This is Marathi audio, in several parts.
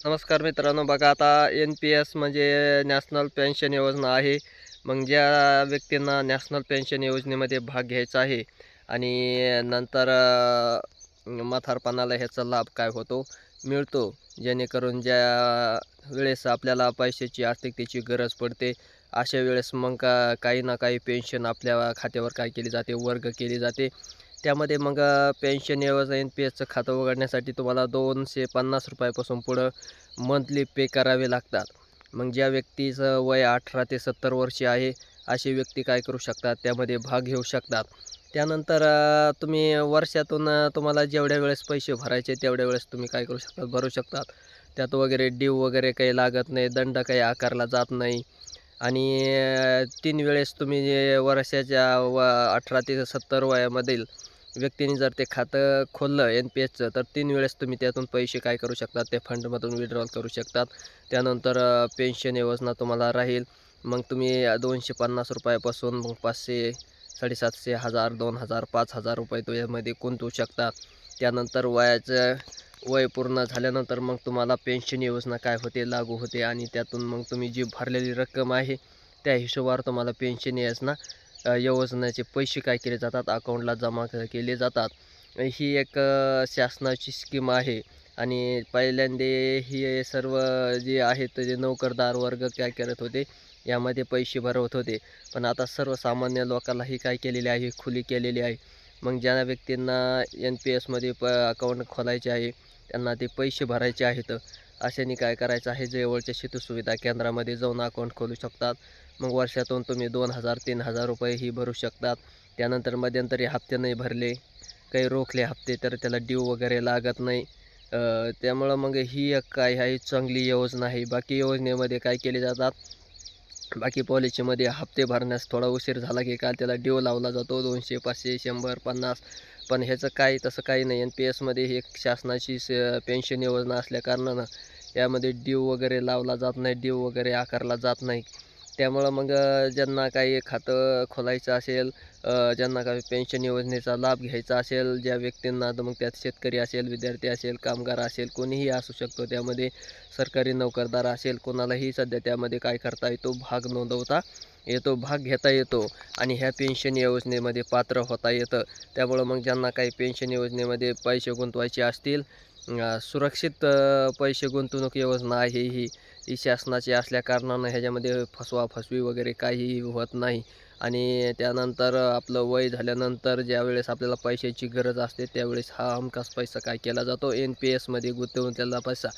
नमस्कार मित्रांनो, बघा आता NPS म्हणजे नॅशनल पेन्शन योजना आहे. मग ज्या व्यक्तींना नॅशनल पेन्शन योजनेमध्ये भाग घ्यायचा आहे आणि नंतर म्हातारपणाला ह्याचा लाभ काय होतो मिळतो, जेणेकरून ज्या वेळेस आपल्याला पैशाची आर्थिकतेची गरज पडते, अशा वेळेस मग काही ना काही पेन्शन आपल्या खात्यावर काय केली जाते, वर्ग केली जाते. त्यामध्ये मग पेन्शन योजना NPSचं खातं उघडण्यासाठी तुम्हाला ₹250 पासून पुढं मंथली पे करावे लागतात. मग ज्या व्यक्तीचं वय 18 ते 70 वर्षे आहे, अशी व्यक्ती काय करू शकतात, त्यामध्ये भाग घेऊ शकतात. त्यानंतर तुम्ही वर्षातून तुम्हाला जेवढ्या वेळेस पैसे भरायचे तेवढ्या वेळेस तुम्ही काय करू शकतात, भरू शकतात. त्यात वगैरे ड्यू वगैरे काही लागत नाही, दंड काही आकारला जात नाही आणि 3 वेळेस तुम्ही जे वर्षाच्या 18 ते 70 वयामधील व्यक्तीने जर ते खातं खोललं NPSचं, तर 3 वेळेस तुम्ही त्यातून पैसे काय करू शकतात, त्या फंडमधून विड्रॉल करू शकतात. त्यानंतर पेन्शन योजना तुम्हाला राहील. मग तुम्ही ₹250 पासून मग 500, 750, 1000, 2000, ₹5000 तो यामध्ये गुंतवू शकता. त्यानंतर वय पूर्ण झाल्यानंतर मग तुम्हाला पेन्शन योजना काय होते, लागू होते आणि त्यातून मग तुम्ही जी भरलेली रक्कम आहे, त्या हिशोबावर तुम्हाला पेन्शन योजनेचे पैसे काय केले जातात, अकाउंटला जमा केले जातात. ही एक शासनाची स्कीम आहे आणि पहिल्यांदा ही सर्व जे आहेत जे नोकरदार वर्ग काय करत होते, यामध्ये पैसे भरवत होते. पण आता सर्वसामान्य लोकांनाही काय केलेले आहे, खुली केलेली आहे. मग ज्या व्यक्तींना NPSमध्ये अकाउंट खोलायचे आहे, त्यांना ते पैसे भरायचे आहेत. अशाने काय करायचं आहे, जवळच्या शेतू सुविधा केंद्रामध्ये जाऊन अकाउंट खोलू शकतात. मग वर्षातून तुम्ही 2000 ₹3000 ही भरू शकतात. त्यानंतर मध्यंतरी हप्ते नाही भरले, काही रोखले हप्ते, तर त्याला ड्यू वगैरे लागत नाही. त्यामुळं मग ही एक काय आहे चांगली योजना आहे. बाकी योजनेमध्ये काय केले जातात, बाकी पॉलिसीमध्ये हप्ते भरण्यास थोडा उशीर झाला की काय त्याला ड्यू लावला जातो 200, 500, 100, 50. पण ह्याचं काही तसं काही नाही. NPSमध्ये ही एक शासनाची पेन्शन योजना असल्याकारणानं यामध्ये ड्यू वगैरे लावला जात नाही, ड्यू वगैरे आकारला जात नाही. त्यामुळं मग ज्यांना काही खातं खोलायचं असेल, ज्यांना काही पेन्शन योजनेचा लाभ घ्यायचा असेल, ज्या व्यक्तींना, तर मग त्यात शेतकरी असेल, विद्यार्थी असेल, कामगार असेल, कोणीही असू शकतो त्यामध्ये. सरकारी नोकरदार असेल, कोणालाही सध्या त्यामध्ये काय करता येतो, भाग नोंदवता येतो, भाग घेता येतो आणि ह्या पेन्शन योजनेमध्ये पात्र होता येतं. त्यामुळं मग ज्यांना काही पेन्शन योजनेमध्ये पैसे गुंतवायचे असतील, सुरक्षित पैसे गुंतवणूक योजना आहे ही. ही शासनाची असल्याकारणानं ह्याच्यामध्ये फसवा-फसवी वगैरे काहीही होत नाही आणि त्यानंतर आपलं वय झाल्यानंतर ज्यावेळेस आपल्याला पैशाची गरज असते, त्यावेळेस हा हमखास पैसा काय केला जातो, NPSमध्ये गुंतवलेला पैसा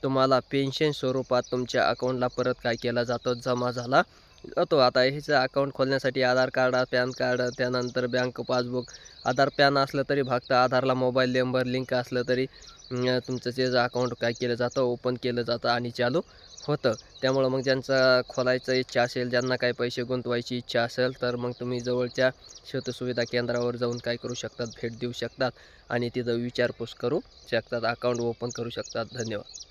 तुम्हाला पेन्शन स्वरूपात तुमच्या अकाउंटला परत काय केला जातो, जमा झाला जातो. आता ह्याचं अकाउंट खोलण्यासाठी आधार कार्ड, पॅन कार्ड, त्यानंतर बँक पासबुक. आधार, पॅन असलं तरी भागतं. आधारला मोबाईल नंबर लिंक असलं तरी तुमचं त्याचं अकाउंट काय केलं जातं, ओपन केलं जातं आणि चालू होतं. त्यामुळं मग ज्यांचा खोलायचं इच्छा असेल, ज्यांना काही पैसे गुंतवायची इच्छा असेल, तर मग तुम्ही जवळच्या सुविधा केंद्रावर जाऊन काय करू शकतात, भेट देऊ शकतात आणि तिथं विचारपूस करू शकतात, अकाउंट ओपन करू शकतात. धन्यवाद.